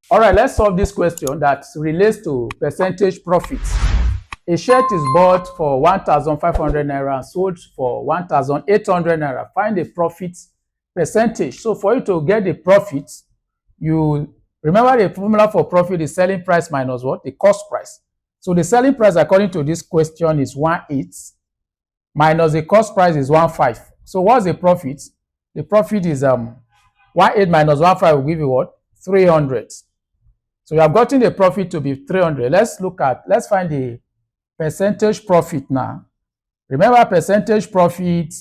All right, let's solve this question that relates to percentage profits. A shirt is bought for 1,500 naira and sold for 1,800 naira. Find the profit percentage. So for you to get the profit, you remember the formula for profit is selling price minus what? The cost price. So the selling price according to this question is 1/8 minus the cost price is 1/5. So what's the profit? The profit is 1/8 minus 1/5 will give you what? 300. So you have gotten the profit to be 300. Let's find the percentage profit now. Remember, percentage profit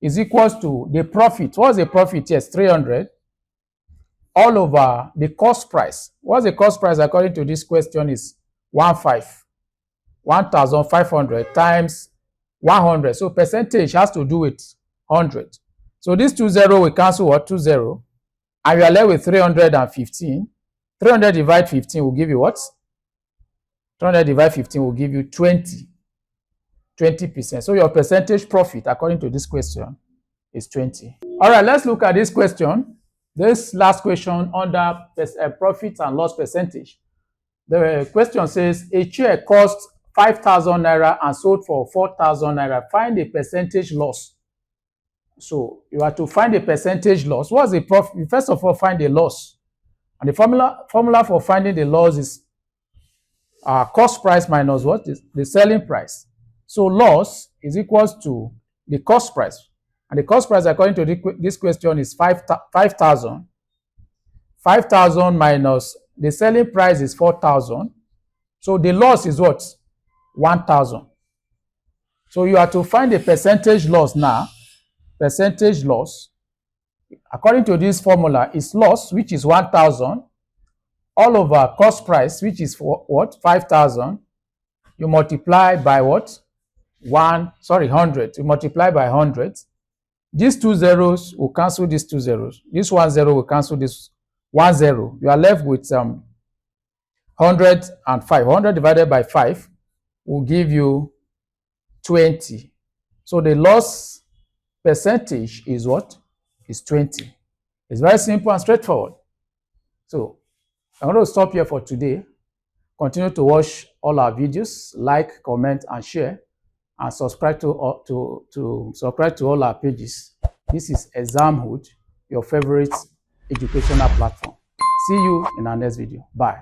is equals to the profit. What's the profit? Yes, 300 all over the cost price. What's the cost price according to this question is 1,500 times 100. So percentage has to do with 100. So this 20 will cancel what? 20. And we are left with 315. 300 divided 15 will give you what? 300 divided 15 will give you 20%. So your percentage profit, according to this question, is 20. All right, let's look at this question. This last question under profit and loss percentage. The question says, a chair costs 5,000 naira and sold for 4,000 naira. Find the percentage loss. So you have to find the percentage loss. What's the profit? You first of all find the loss. And the formula for finding the loss is cost price minus what? The selling price. So loss is equals to the cost price. And the cost price according to this question is 5,000. 5,000 minus the selling price is 4,000. So the loss is what? 1,000. So you have to find the percentage loss now. Percentage loss, according to this formula, is loss, which is 1,000, all over cost price, which is what? 5,000. You multiply by what? 100. You multiply by 100. These two zeros will cancel these two zeros. This 10 will cancel this 10. You are left with 105. 100 divided by 5 will give you 20. So the loss percentage is what? Is 20. It's very simple and straightforward. So I'm going to stop here for today. Continue to watch all our videos, like, comment, and share, and subscribe to all our pages. This is Examhood, your favorite educational platform. See you in our next video. Bye.